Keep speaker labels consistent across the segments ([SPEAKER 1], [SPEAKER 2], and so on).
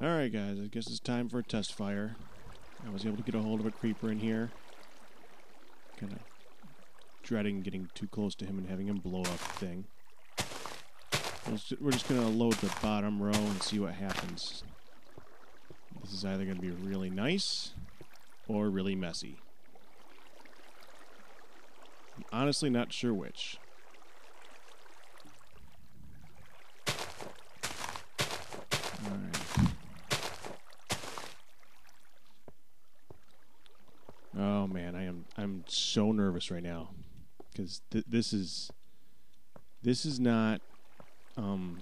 [SPEAKER 1] Alright guys, I guess it's time for a test fire. I was able to get a hold of a creeper in here. Kind of dreading getting too close to him and having him blow up the thing. We're just going to load the bottom row and see what happens. This is either going to be really nice or really messy. I'm honestly not sure which. Alright. Oh man, I'm so nervous right now because this is not in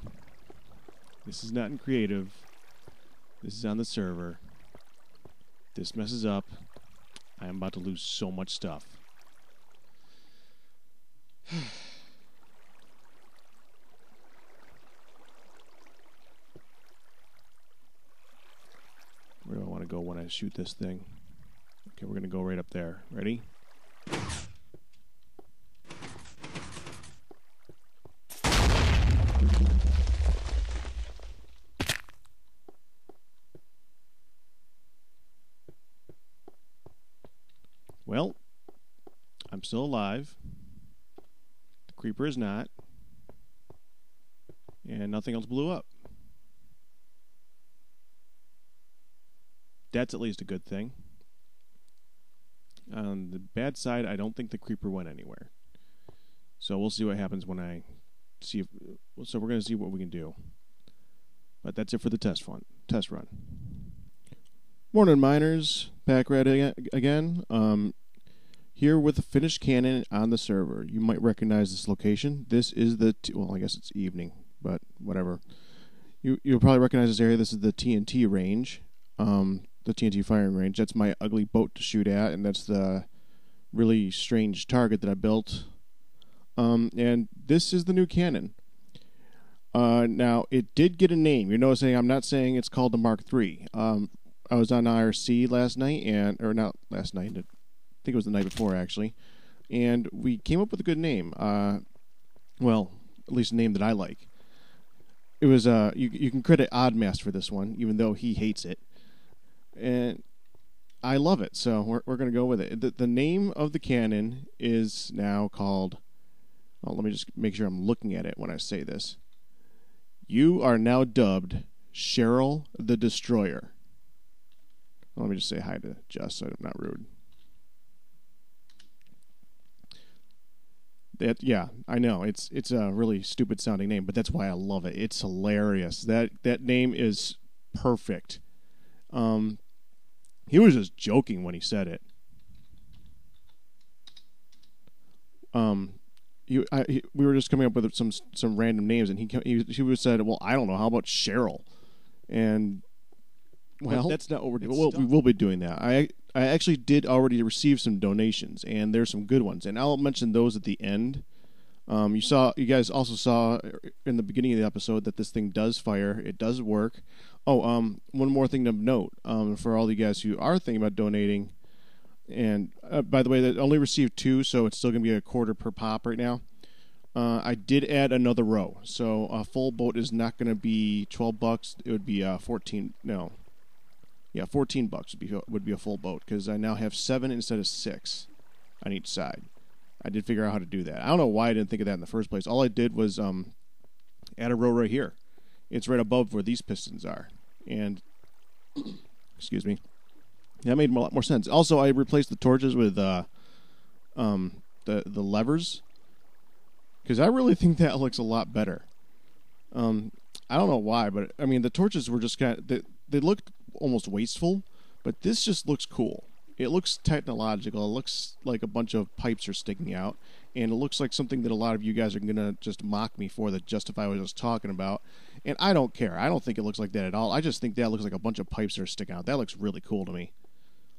[SPEAKER 1] creative. This is on the server. This messes up. I am about to lose so much stuff. Where do I want to go when I shoot this thing? Okay, we're going to go right up there. Ready? Well, I'm still alive. The creeper is not. And nothing else blew up. That's at least a good thing. On the bad side, I don't think the creeper went anywhere. So we'll see what happens when I see if... So we're going to see what we can do. But that's it for the test run. Morning, miners. Pakratt again. Here with a finished cannon on the server. You might recognize this location. This is the... well, I guess it's evening, but whatever. You'll probably recognize this area. This is the TNT range. The TNT firing range. That's my ugly boat to shoot at, and that's the really strange target that I built. And this is the new cannon. Now, it did get a name. You're noticing I'm not saying it's called the Mark III. I was on IRC last night, or not last night, I think it was the night before, actually, and we came up with a good name. Well, at least a name that I like. It was, you can credit Oddmast for this one, even though he hates it. And I love it, so we're going to go with it. The name of the cannon is now called... well, let me just make sure I'm looking at it when I say this. You are now dubbed Sheryl the Destroyer. Well, let me just say hi to Jess so I'm not rude. Yeah, I know. It's a really stupid sounding name, but that's why I love it. It's hilarious. That name is perfect. He was just joking when he said it. We were just coming up with some random names, and he said, "Well, I don't know. How about Sheryl?" And well, that's not what we're doing. We will be doing that. I actually did already receive some donations, and there's some good ones, and I'll mention those at the end. You guys also saw in the beginning of the episode that this thing does fire. It does work. Oh, one more thing to note for all you guys who are thinking about donating, and by the way, they only received 2, so it's still going to be a quarter per pop right now. I did add another row, so a full boat is not going to be $12. It would be 14. No, yeah, $14 would be a full boat because I now have 7 instead of 6 on each side. I did figure out how to do that. I don't know why I didn't think of that in the first place. All I did was add a row right here. It's right above where these pistons are. And, excuse me, that made a lot more sense. Also, I replaced the torches with the levers because I really think that looks a lot better. I don't know why, but, I mean, the torches were just kind of, they looked almost wasteful, but this just looks cool. It looks technological. It looks like a bunch of pipes are sticking out. And it looks like something that a lot of you guys are going to just mock me for that justify what I was talking about. And I don't care. I don't think it looks like that at all. I just think that looks like a bunch of pipes that are sticking out. That looks really cool to me.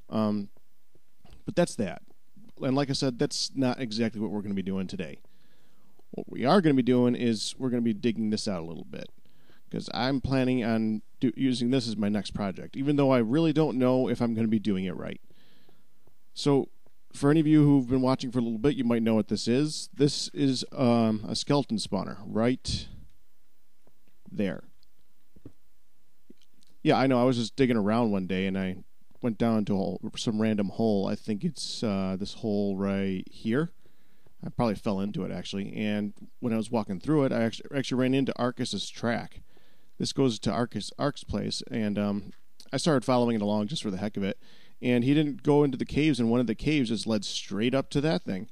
[SPEAKER 1] But that's that. And like I said, that's not exactly what we're going to be doing today. What we are going to be doing is we're going to be digging this out a little bit. Because I'm planning on using this as my next project. Even though I really don't know if I'm going to be doing it right. So, for any of you who've been watching for a little bit, you might know what this is. This is a skeleton spawner right there. Yeah, I know. I was just digging around one day, and I went down into some random hole. I think it's this hole right here. I probably fell into it, actually. And when I was walking through it, I actually ran into Arcus's track. This goes to Arc's place, and I started following it along just for the heck of it. And he didn't go into the caves, and one of the caves just led straight up to that thing.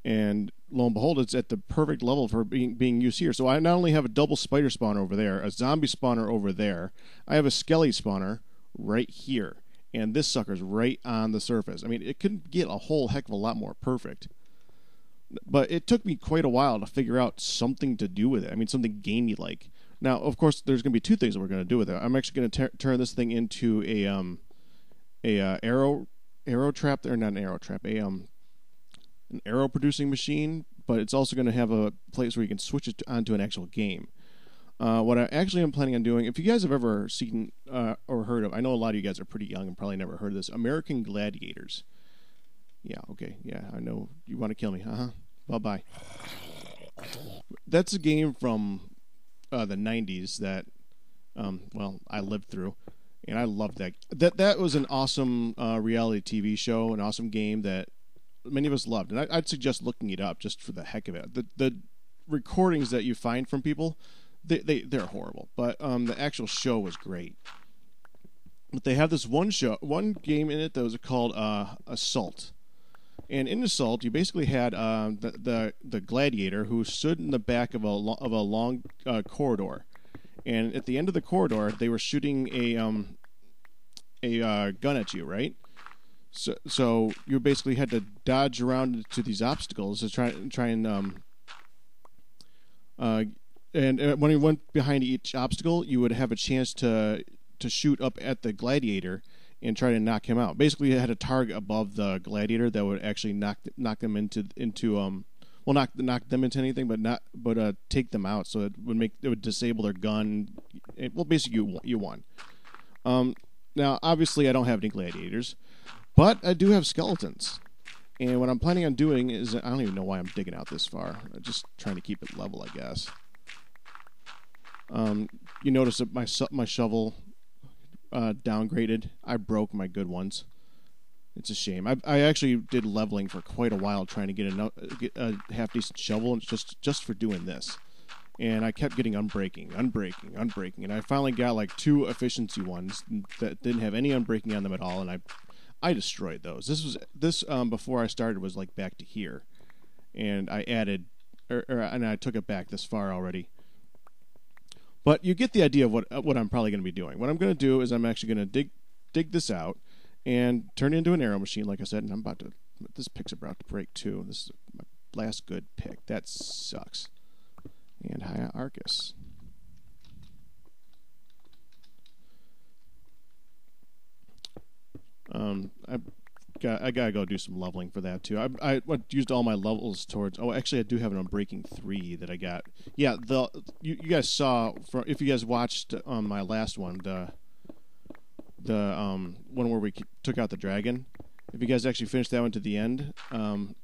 [SPEAKER 1] And lo and behold, it's at the perfect level for being used here. So I not only have a double spider spawner over there, a zombie spawner over there, I have a skelly spawner right here. And this sucker's right on the surface. I mean, it could get a whole heck of a lot more perfect. But it took me quite a while to figure out something to do with it. I mean, something gamey-like. Now, of course, there's going to be two things that we're going to do with it. I'm actually going to turn this thing into a arrow trap, or not an arrow trap, an arrow producing machine, but it's also going to have a place where you can switch it onto an actual game. What I actually am planning on doing, if you guys have ever seen or heard of, I know a lot of you guys are pretty young and probably never heard of this, American Gladiators. Yeah, okay, yeah, I know you want to kill me, bye-bye. That's a game from the 90s that, well, I lived through, and I loved that. That was an awesome reality TV show, an awesome game that many of us loved, and I'd suggest looking it up just for the heck of it. The recordings that you find from people, they're horrible, but the actual show was great. But they have this one game in it that was called Assault. And in Assault, you basically had the gladiator who stood in the back of a long corridor, and at the end of the corridor, they were shooting a gun at you, right? So you basically had to dodge around to these obstacles to try and when you went behind each obstacle, you would have a chance to shoot up at the gladiator and try to knock him out. Basically, you had a target above the gladiator that would actually knock them into knock them into anything, but take them out. So it would disable their gun. Well, basically, you won. Now, obviously, I don't have any gladiators, but I do have skeletons. And what I'm planning on doing is, I don't even know why I'm digging out this far. I'm just trying to keep it level, I guess. You notice that my shovel downgraded. I broke my good ones. It's a shame. I actually did leveling for quite a while trying to get a half-decent shovel just for doing this. And I kept getting unbreaking. And I finally got like 2 efficiency ones that didn't have any unbreaking on them at all, and I destroyed those. This before I started was like back to here. And I added, and I took it back this far already. But you get the idea of what I'm probably going to be doing. What I'm going to do is I'm actually going to dig this out and turn it into an arrow machine, like I said. And this pick's about to break too. This is my last good pick. That sucks. And hi, Arcus. I gotta go do some leveling for that too. I used all my levels towards. Oh, actually, I do have an Unbreaking 3 that I got. Yeah, you guys saw if you guys watched on my last one, the one where we took out the dragon. If you guys actually finished that one to the end,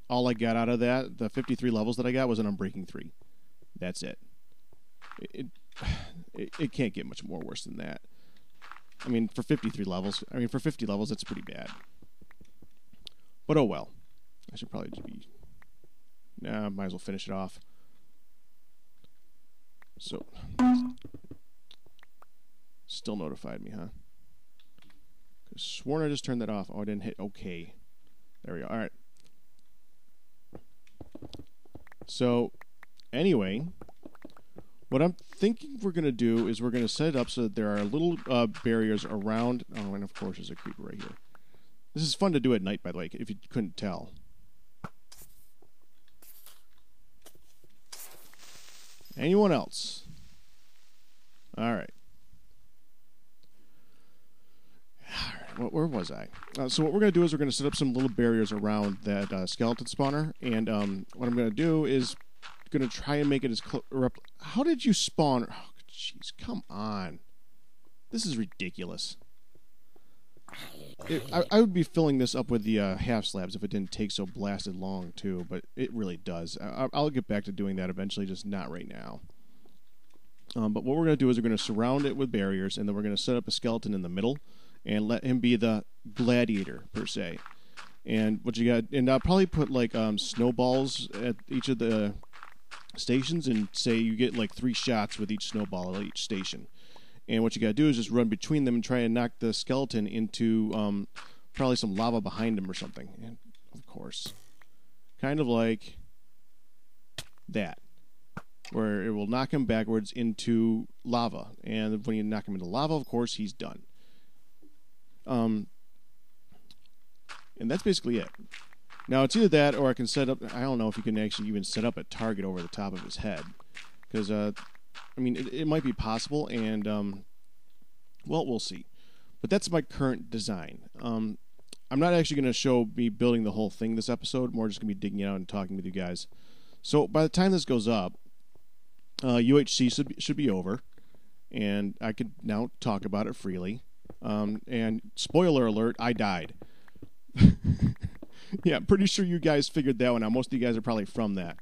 [SPEAKER 1] all I got out of that, the 53 levels that I got, was an Unbreaking 3. That's it. It can't get much more worse than that. I mean, for 53 levels. I mean, for 50 levels, that's pretty bad. But oh well. I should probably just be... Nah, might as well finish it off. So... Still notified me, huh? Could've sworn I just turned that off. Oh, I didn't hit OK. There we go. Alright. So, anyway... What I'm thinking we're going to do is we're going to set it up so that there are little barriers around... Oh, and of course there's a creeper right here. This is fun to do at night, by the way, if you couldn't tell. Anyone else? All right. Where was I? So what we're going to do is we're going to set up some little barriers around that skeleton spawner. And what I'm going to do is going to try and make it as close... How did you spawn... Oh, jeez, come on. This is ridiculous. I would be filling this up with the half slabs if it didn't take so blasted long, too. But it really does. I'll get back to doing that eventually, just not right now. But what we're going to do is we're going to surround it with barriers, and then we're going to set up a skeleton in the middle and let him be the gladiator, per se. And what you got, and I'll probably put like snowballs at each of the stations, and say you get like 3 shots with each snowball at each station. And what you got to do is just run between them and try and knock the skeleton into probably some lava behind him or something. And of course, kind of like that, where it will knock him backwards into lava. And when you knock him into lava, of course, he's done. And that's basically it. Now, it's either that, or I can set up, I don't know if you can actually even set up a target over the top of his head. Because, I mean, it might be possible, and, well, we'll see. But that's my current design. I'm not actually going to show me building the whole thing this episode, more just going to be digging out and talking with you guys. So, by the time this goes up, UHC should be over, and I could now talk about it freely. And spoiler alert, I died. Yeah, I'm pretty sure you guys figured that one out. Most of you guys are probably from that.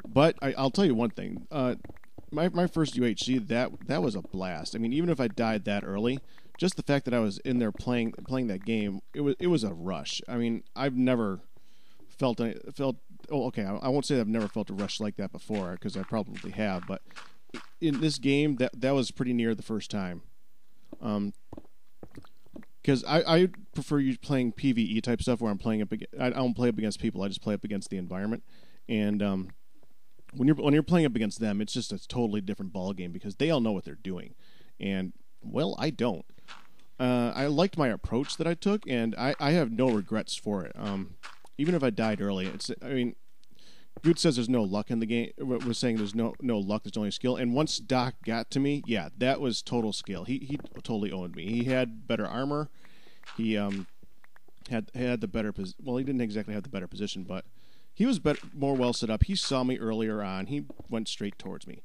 [SPEAKER 1] But I'll tell you one thing. My first UHC, that was a blast. I mean, even if I died that early, just the fact that I was in there playing that game, it was a rush. I mean, I've never felt. Oh, okay, I won't say I've never felt a rush like that before, because I probably have. But in this game, that was pretty near the first time. Because I prefer you playing PvE type stuff where I'm playing up. I don't play up against people. I just play up against the environment. And when you're playing up against them, it's just a totally different ball game because they all know what they're doing, and well, I don't. I liked my approach that I took, and I have no regrets for it. Even if I died early, Good says there's no luck in the game. We're saying there's no luck, there's only skill. And once Doc got to me, yeah, that was total skill. He totally owned me. He had better armor. He had the better position. Well, he didn't exactly have the better position, but he was more well set up. He saw me earlier on. He went straight towards me.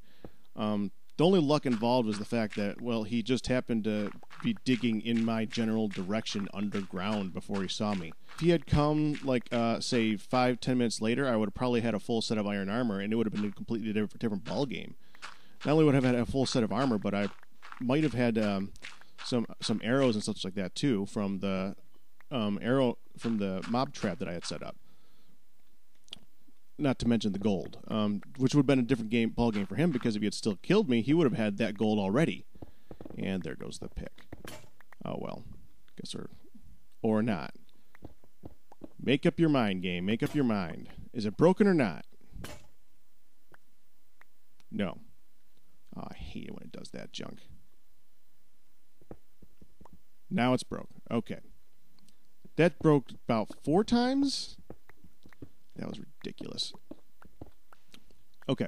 [SPEAKER 1] The only luck involved was the fact that, well, he just happened to be digging in my general direction underground before he saw me. If he had come, like, say, 5-10 minutes later, I would have probably had a full set of iron armor, and it would have been a completely different ball game. Not only would I have had a full set of armor, but I might have had some arrows and such like that, too, from the mob trap that I had set up. Not to mention the gold, which would have been a different ball game for him, because if he had still killed me, he would have had that gold already. And there goes the pick. Oh well, guess or not. Make up your mind, game. Make up your mind. Is it broken or not? No. Oh, I hate it when it does that junk. Now it's broke. Okay. That broke about 4 times. That was ridiculous. Okay.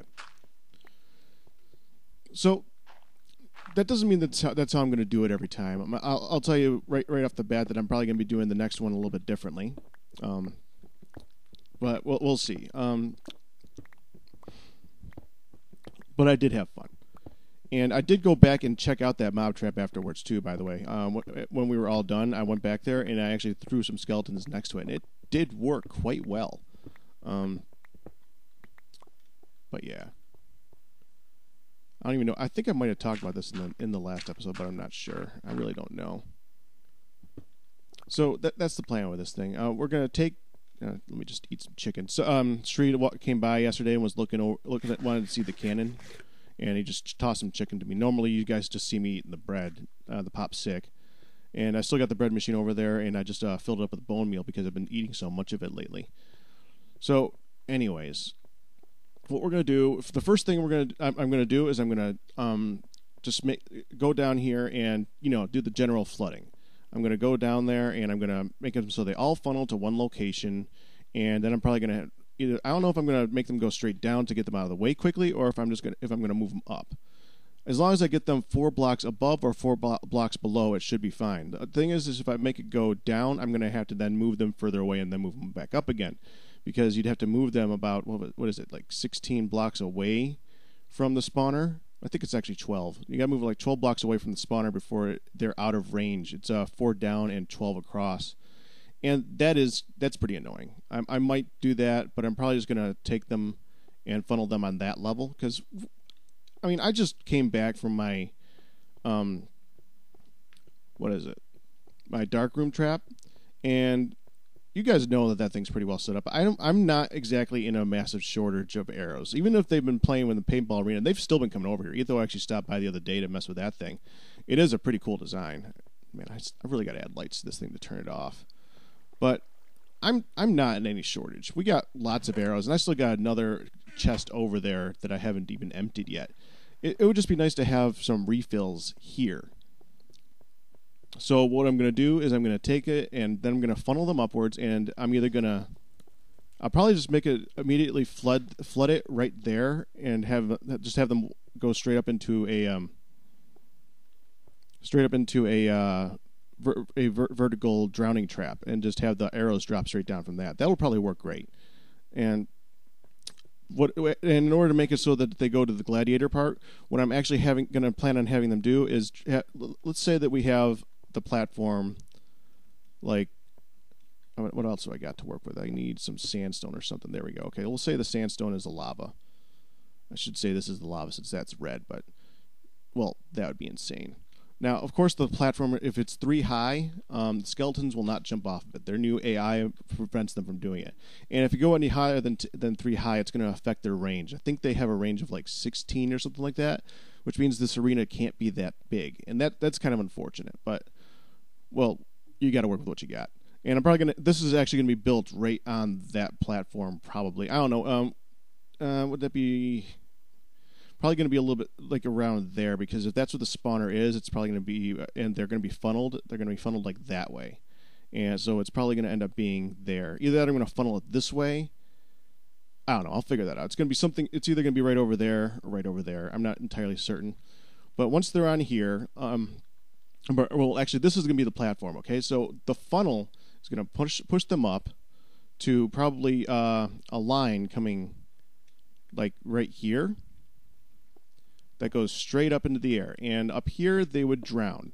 [SPEAKER 1] So that doesn't mean that's how I'm going to do it every time. I'll tell you right off the bat that I'm probably going to be doing the next one a little bit differently. But we'll see. But I did have fun. And I did go back and check out that mob trap afterwards, too, by the way. When we were all done, I went back there, and I actually threw some skeletons next to it. And it did work quite well. But yeah. I don't even know. I think I might have talked about this in the last episode, but I'm not sure. I really don't know. So that's the plan with this thing. We're going to take... let me just eat some chicken. So, Street came by yesterday and was looking at, wanted to see the cannon. And he just tossed some chicken to me. Normally, you guys just see me eating the bread, the Pop Sick. And I still got the bread machine over there, and I just filled it up with bone meal because I've been eating so much of it lately. So, anyways, what we're going to do, the first thing I'm going to do is I'm going to just go down here and, do the general flooding. I'm going to go down there, and I'm going to make them so they all funnel to one location, and then I'm probably going to I don't know if I'm going to make them go straight down to get them out of the way quickly, or if I'm going to move them up. As long as I get them 4 blocks above or 4 blocks below, it should be fine. The thing is if I make it go down, I'm going to have to then move them further away and then move them back up again, because you'd have to move them about what is it, like 16 blocks away from the spawner. I think it's actually 12. You got to move like 12 blocks away from the spawner before they're out of range. It's 4 down and 12 across. And that's pretty annoying. I might do that, but I'm probably just going to take them and funnel them on that level, because I mean, I just came back from my, what is it? My darkroom trap, and you guys know that thing's pretty well set up. I'm not exactly in a massive shortage of arrows. Even if they've been playing with the paintball arena, they've still been coming over here. Even though I actually stopped by the other day to mess with that thing. It is a pretty cool design. Man, I really got to add lights to this thing to turn it off. But I'm not in any shortage. We got lots of arrows, and I still got another chest over there that I haven't even emptied yet. It would just be nice to have some refills here. So what I'm going to do is I'm going to take it, and then I'm going to funnel them upwards, and I'm either going to... I'll probably just make it immediately flood it right there, and have them go straight up into a vertical drowning trap, and just have the arrows drop straight down from that. That will probably work great. And in order to make it so that they go to the gladiator part, what I'm actually going to plan on having them do is, let's say that we have the platform, like, what else do I got to work with? I need some sandstone or something. There we go. Okay, we'll say the sandstone is the lava. I should say this is the lava since that's red, but, well, that would be insane. Now, of course, the platform, if it's 3 high, the skeletons will not jump off of it. Their new AI prevents them from doing it. And if you go any higher than 3 high, it's going to affect their range. I think they have a range of like 16 or something like that, which means this arena can't be that big. And that's kind of unfortunate. But, well, you got to work with what you got. And I'm probably this is actually going to be built right on that platform, probably. I don't know. Would that be... Probably going to be a little bit like around there, because if that's what the spawner is, it's probably going to be, and they're going to be funneled. They're going to be funneled like that way, and so it's probably going to end up being there. Either that, or I'm going to funnel it this way. I don't know. I'll figure that out. It's going to be something. It's either going to be right over there or right over there. I'm not entirely certain. But once they're on here, well, actually, this is going to be the platform. Okay, so the funnel is going to push them up to probably a line coming like right here. That goes straight up into the air, and up here they would drown.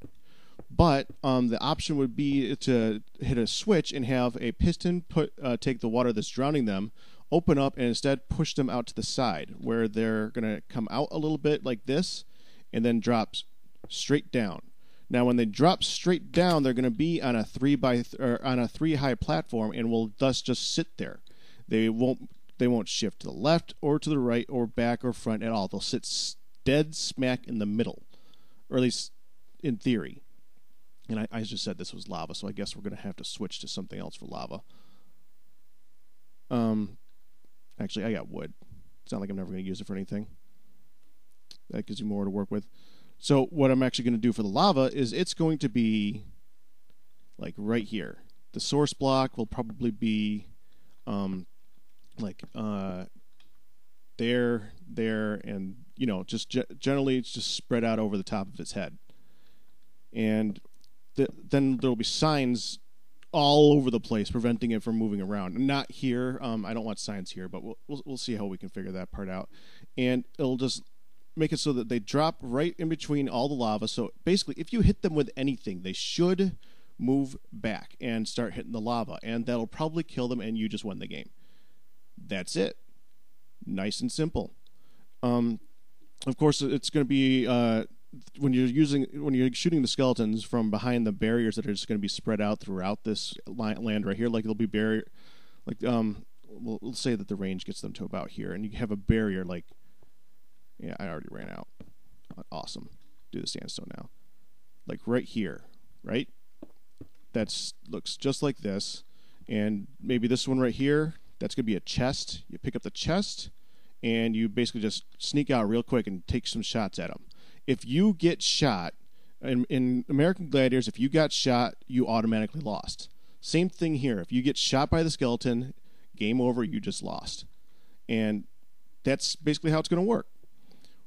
[SPEAKER 1] But the option would be to hit a switch and have a piston take the water that's drowning them, open up, and instead push them out to the side, where they're going to come out a little bit like this, and then drop straight down. Now, when they drop straight down, they're going to be on a 3 high platform, and will thus just sit there. They won't shift to the left or to the right or back or front at all. They'll sit dead smack in the middle, or at least in theory. And I just said this was lava, so I guess we're going to have to switch to something else for lava. Actually, I got wood. It's not like I'm never going to use it for anything. That gives you more to work with. So what I'm actually going to do for the lava is it's going to be like right here. The source block will probably be there, and just generally it's just spread out over the top of its head. And then there will be signs all over the place preventing it from moving around. Not here. I don't want signs here, but we'll see how we can figure that part out. And it'll just make it so that they drop right in between all the lava. So basically, if you hit them with anything, they should move back and start hitting the lava, and that'll probably kill them, and you just win the game. That's it. Nice and simple. Of course, it's going to be when you're shooting the skeletons from behind the barriers that are just going to be spread out throughout this land right here. Like there'll be barrier, like we'll say that the range gets them to about here, and you have a barrier like. Yeah, I already ran out. Awesome. Do the sandstone now. Like right here, right? That looks just like this, and maybe this one right here. That's going to be a chest. You pick up the chest, and you basically just sneak out real quick and take some shots at them. If you get shot, in American Gladiators, if you got shot, you automatically lost. Same thing here. If you get shot by the skeleton, game over, you just lost. And that's basically how it's going to work.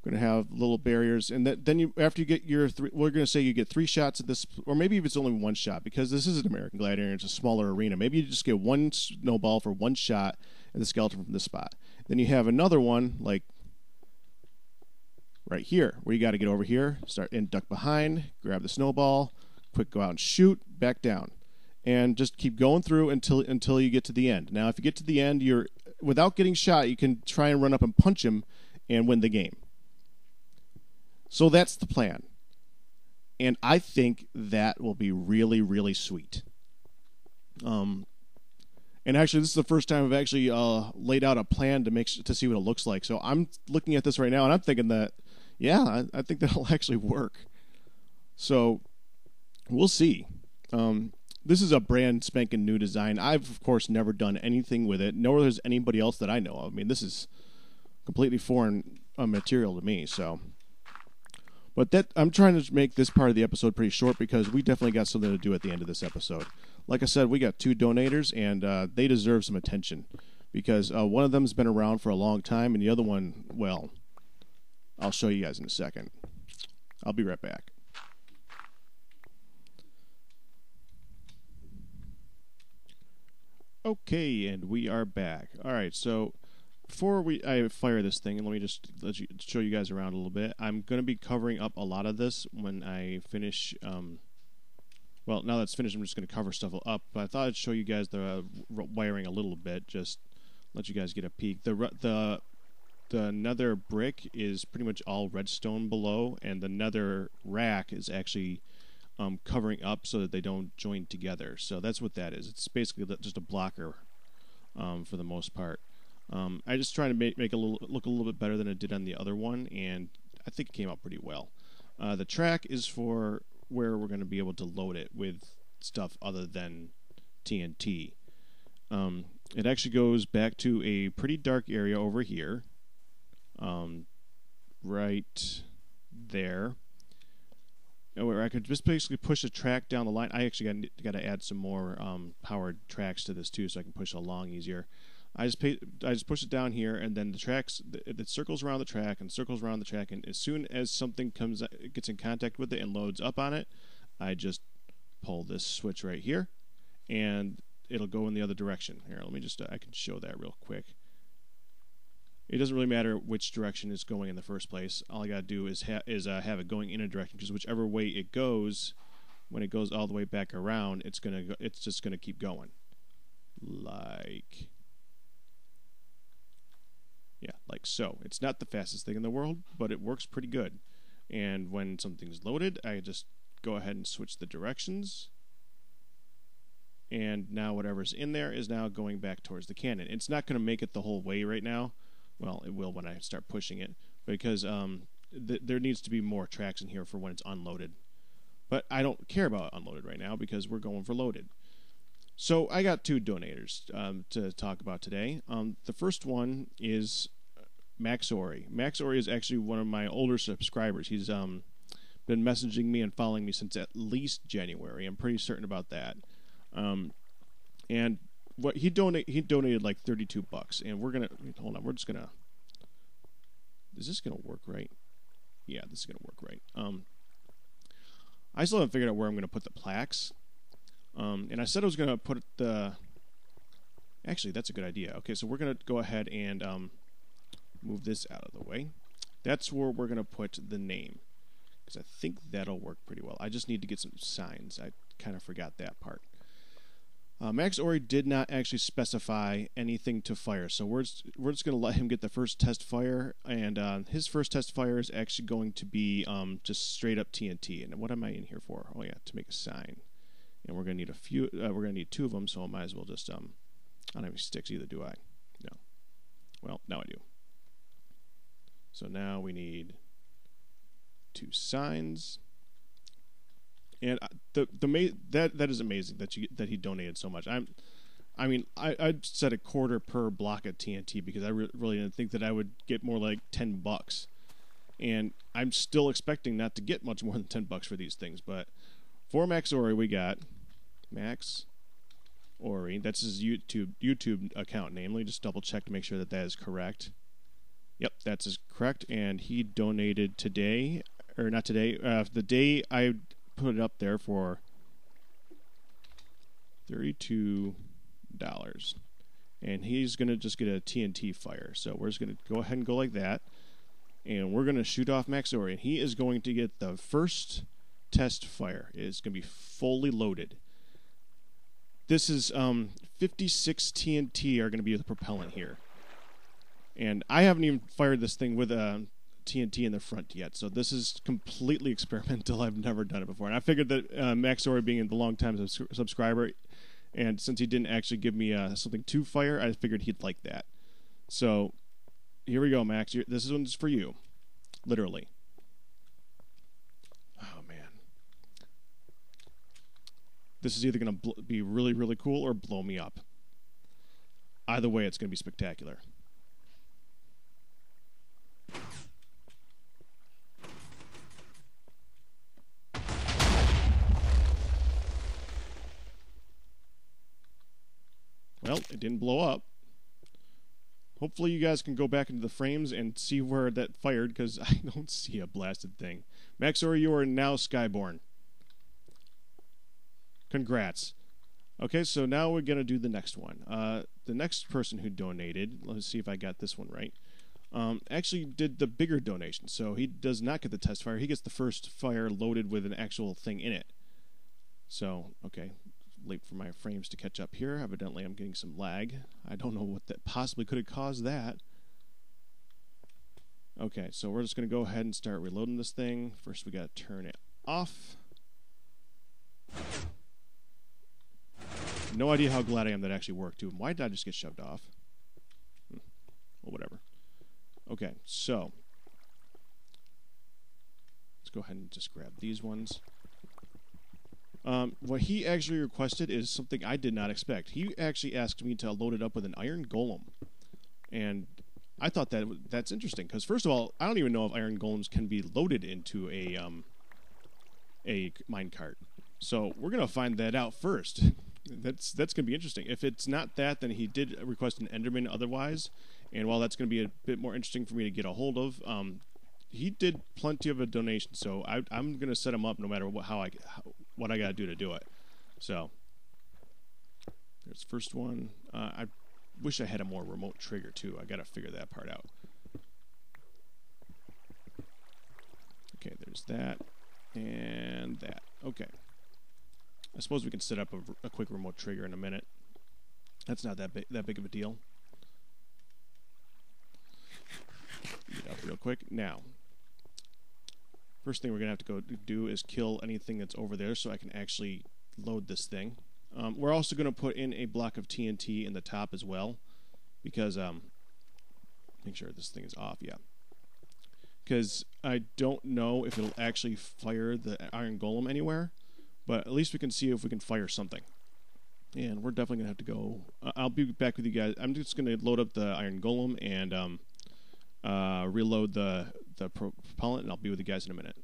[SPEAKER 1] We're going to have little barriers, and then after you get your we're going to say you get 3 shots at this, or maybe if it's only 1 shot, because this is an American Gladiator and it's a smaller arena. Maybe you just get 1 snowball for 1 shot at the skeleton from this spot. Then you have another one like right here, where you got to get over here, start and duck behind, grab the snowball, quick go out and shoot, back down, and just keep going through until you get to the end. Now, if you get to the end, without getting shot, you can try and run up and punch him and win the game. So that's the plan. And I think that will be really, really sweet. And actually, this is the first time I've actually laid out a plan to see what it looks like. So I'm looking at this right now, and I'm thinking that, yeah, I think that'll actually work. So we'll see. This is a brand spanking new design. I've, of course, never done anything with it, nor has anybody else that I know of. I mean, this is completely foreign material to me, so... But I'm trying to make this part of the episode pretty short because we definitely got something to do at the end of this episode. Like I said, we got 2 donators, and they deserve some attention because one of them's been around for a long time, and the other one, well, I'll show you guys in a second. I'll be right back. Okay, and we are back. All right, so... Before I fire this thing, and let me just show you guys around a little bit. I'm going to be covering up a lot of this when I finish. Well, now that's finished, I'm just going to cover stuff up. But I thought I'd show you guys the wiring a little bit, just let you guys get a peek. The nether brick is pretty much all redstone below, and the nether rack is actually covering up so that they don't join together. So that's what that is. It's basically just a blocker for the most part. I just try to make it look a little bit better than it did on the other one, and I think it came out pretty well. The track is for where we're going to be able to load it with stuff other than TNT. It actually goes back to a pretty dark area over here, right there, where I could just basically push a track down the line. I actually got to add some more powered tracks to this too, so I can push along easier. I just push it down here, and then the tracks, it circles around the track and circles around the track, and as soon as something gets in contact with it and loads up on it, I just pull this switch right here, and it'll go in the other direction. Here, let me just, I can show that real quick. It doesn't really matter which direction it's going in the first place. All I gotta do is have it going in a direction, because whichever way it goes, when it goes all the way back around, it's just gonna keep going, like. Yeah, like so. It's not the fastest thing in the world, but it works pretty good. And when something's loaded, I just go ahead and switch the directions. And now whatever's in there is now going back towards the cannon. It's not going to make it the whole way right now. Well, it will when I start pushing it, because there needs to be more tracks in here for when it's unloaded. But I don't care about unloaded right now because we're going for loaded. So I got 2 donators to talk about today. The first one is Max Ori. Max Ori is actually one of my older subscribers. He's been messaging me and following me since at least January. I'm pretty certain about that. And what he donated like $32, and we're gonna hold on. We're just gonna. Is this gonna work right? Yeah, this is gonna work right. I still haven't figured out where I'm gonna put the plaques. And I said I was going to put the... Actually, that's a good idea. Okay, so we're going to go ahead and move this out of the way. That's where we're going to put the name, because I think that'll work pretty well. I just need to get some signs. I kind of forgot that part. Max Ori did not actually specify anything to fire, so we're just going to let him get the first test fire, and his first test fire is actually going to be just straight up TNT. And what am I in here for? Oh yeah, to make a sign. And we're gonna need a few. We're gonna need 2 of them, so I might as well just I don't have any sticks either, do I? No. Well, now I do. So now we need 2 signs, and that is amazing that he donated so much. I said a quarter per block of TNT because I really didn't think that I would get more like $10, and I'm still expecting not to get much more than $10 for these things, but. For Max Ori, we got Max Ori. That's his YouTube account name. Let me just double check to make sure that is correct. Yep, that's correct. And he donated today, or not today, the day I put it up there for $32. And he's going to just get a TNT fire. So we're just going to go ahead and go like that. And we're going to shoot off Max Ori. And he is going to get the first... test fire. Is going to be fully loaded. This is 56 TNT are going to be the propellant here, and I haven't even fired this thing with TNT in the front yet. So this is completely experimental. I've never done it before. And I figured that Max Ori being the long-time subscriber, and since he didn't actually give me something to fire, I figured he'd like that. So here we go, Max. This one's for you. Literally. Oh, man. This is either going to be really, really cool or blow me up. Either way, it's going to be spectacular. Well, it didn't blow up. Hopefully you guys can go back into the frames and see where that fired, because I don't see a blasted thing. Max Ori, you are now Skyborn. Congrats. Okay, so now we're going to do the next one. The next person who donated, let's see if I got this one right, actually did the bigger donation. So he does not get the test fire. He gets the first fire loaded with an actual thing in it. So, okay. Late for my frames to catch up here. Evidently, I'm getting some lag. I don't know what that possibly could have caused that. Okay, so we're just going to go ahead and start reloading this thing. First, we got to turn it off. No idea how glad I am that actually worked, too. Why did I just get shoved off? Well, whatever. Okay, so let's go ahead and just grab these ones. What he actually requested is something I did not expect. He actually asked me to load it up with an iron golem. And I thought that's interesting, because first of all, I don't even know if iron golems can be loaded into a minecart. So we're going to find that out first. That's going to be interesting. If it's not that, then he did request an Enderman otherwise. And while that's going to be a bit more interesting for me to get a hold of, he did plenty of a donation. So I'm going to set him up no matter what I got to do it. So there's the first one. I wish I had a more remote trigger too. I got to figure that part out. Okay, there's that and that. Okay. I suppose we can set up a quick remote trigger in a minute. That's not that big of a deal. Get up real quick. Now, first thing we're going to have to go do is kill anything that's over there so I can actually load this thing. We're also going to put in a block of TNT in the top as well, because make sure this thing is off, yeah. Because I don't know if it'll actually fire the iron golem anywhere, but at least we can see if we can fire something. And we're definitely going to have to go. I'll be back with you guys. I'm just going to load up the iron golem and reload the propellant, and I'll be with you guys in a minute.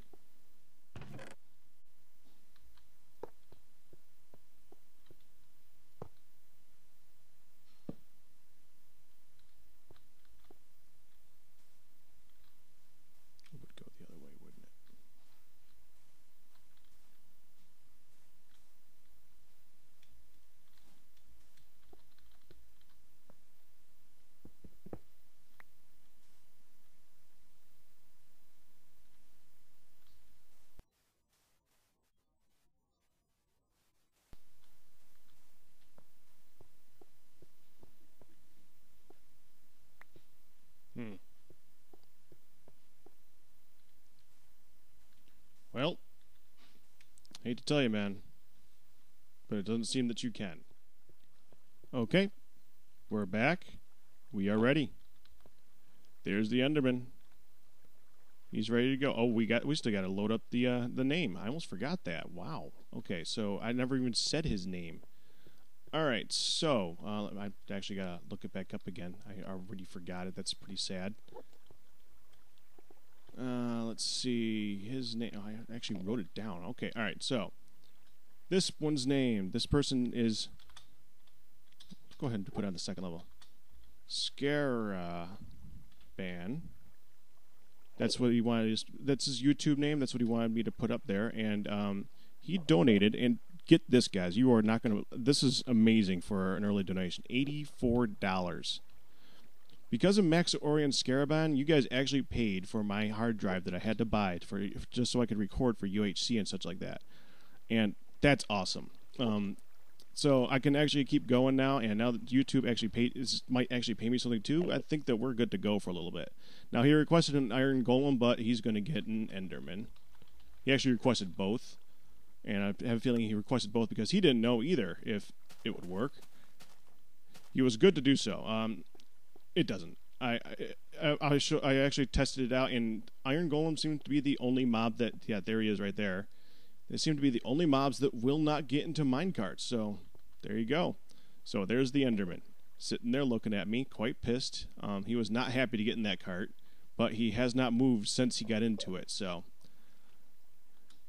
[SPEAKER 1] It would go the other way, wouldn't it? Well, hate to tell you, man, but it doesn't seem that you can. Okay, we're back. We are ready. There's the Enderman. He's ready to go. Oh, we still got to load up the name. I almost forgot that. Wow. Okay, so I never even said his name. All right, so I actually got to look it back up again. I already forgot it. That's pretty sad. Let's see his name. Oh, I actually wrote it down. Okay, all right. So this one's name. This person is. Let's go ahead and put it on the second level. Scaraban. That's what he wanted. That's his YouTube name. That's what he wanted me to put up there, and he donated. And get this, guys. You are not going to. This is amazing for an early donation. $84. Because of Max Ori and Scaraban, you guys actually paid for my hard drive that I had to buy just so I could record for UHC and such like that. And that's awesome. So I can actually keep going now, and now that YouTube actually might actually pay me something too, I think that we're good to go for a little bit. Now he requested an iron golem, but he's going to get an enderman. He actually requested both, and I have a feeling he requested both because he didn't know either if it would work. He was good to do so. It doesn't. I actually tested it out, and iron golem seems to be the only mob that, yeah, there he is right there. They seem to be the only mobs that will not get into minecarts. So there you go. So there's the enderman sitting there looking at me, quite pissed. He was not happy to get in that cart, but he has not moved since he got into it. So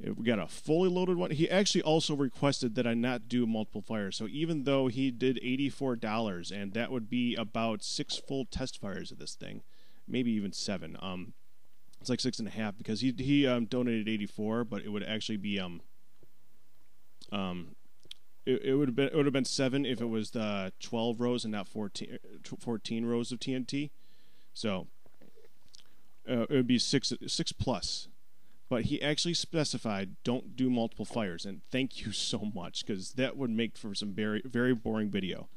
[SPEAKER 1] we got a fully loaded one. He actually also requested that I not do multiple fires. So even though he did $84, and that would be about 6 full test fires of this thing, maybe even 7. It's like 6.5 because he donated 84, but it would actually be it would have been 7 if it was the 12 rows and not 14 rows of TNT. So it would be 6 plus. But he actually specified don't do multiple fires, and thank you so much because that would make for some very, very boring video.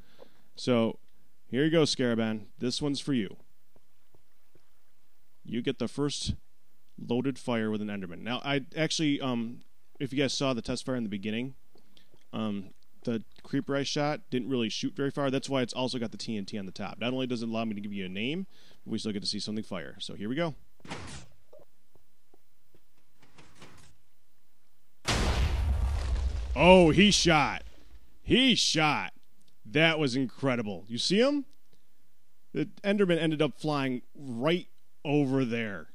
[SPEAKER 1] So here you go, Scaraban. This one's for you. You get the first loaded fire with an enderman. Now, I actually, if you guys saw the test fire in the beginning, the creeper I shot didn't really shoot very far. That's why it's also got the TNT on the top. Not only does it allow me to give you a name, but we still get to see something fire. So here we go. Oh, he shot. He shot. That was incredible. You see him? The enderman ended up flying right over there.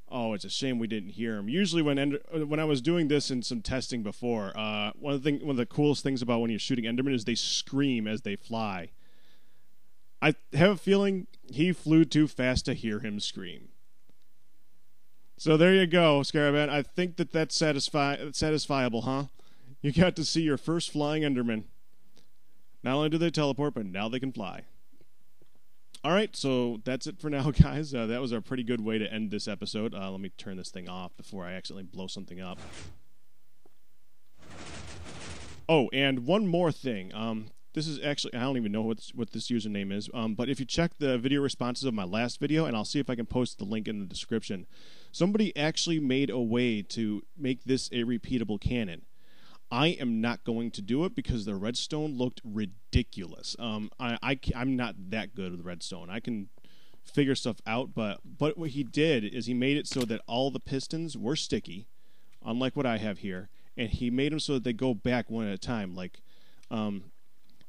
[SPEAKER 1] Oh, it's a shame we didn't hear him. Usually when I was doing this in some testing before, one of the coolest things about when you're shooting endermen is they scream as they fly. I have a feeling he flew too fast to hear him scream. So there you go, Scaraban. I think that's satisfiable, huh? You got to see your first flying enderman. Not only do they teleport, but now they can fly. Alright, so that's it for now, guys. That was a pretty good way to end this episode. Let me turn this thing off before I accidentally blow something up. Oh, and one more thing. This is actually, I don't even know what this username is, but if you check the video responses of my last video, and I'll see if I can post the link in the description, somebody actually made a way to make this a repeatable cannon. I am not going to do it because the redstone looked ridiculous. I'm not that good with redstone. I can figure stuff out, but what he did is he made it so that all the pistons were sticky, unlike what I have here, and he made them so that they go back one at a time. Like,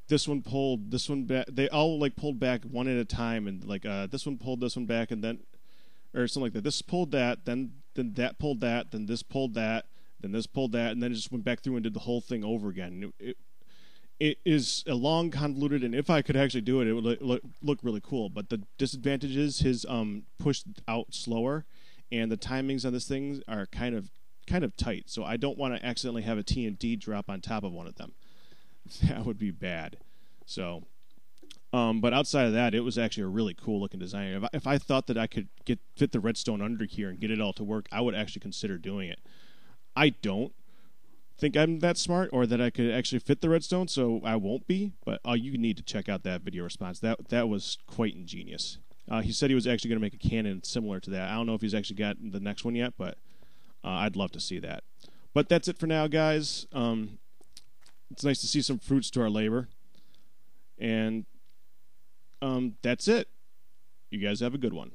[SPEAKER 1] this one pulled this one back. They all like pulled back one at a time, and like this one pulled this one back, and then, or something like that. This pulled that, then that pulled that, then this pulled that. Then this pulled that, and then it just went back through and did the whole thing over again. It is a long, convoluted, and if I could actually do it, it would look really cool. But the disadvantage is his pushed out slower, and the timings on this thing are kind of tight. So I don't want to accidentally have a TNT drop on top of one of them. That would be bad. So, but outside of that, it was actually a really cool looking design. If I thought that I could fit the redstone under here and get it all to work, I would actually consider doing it. I don't think I'm that smart or that I could actually fit the redstone, so I won't be. But you need to check out that video response. That was quite ingenious. He said he was actually going to make a cannon similar to that. I don't know if he's actually got the next one yet, but I'd love to see that. But that's it for now, guys. It's nice to see some fruits to our labor. And that's it. You guys have a good one.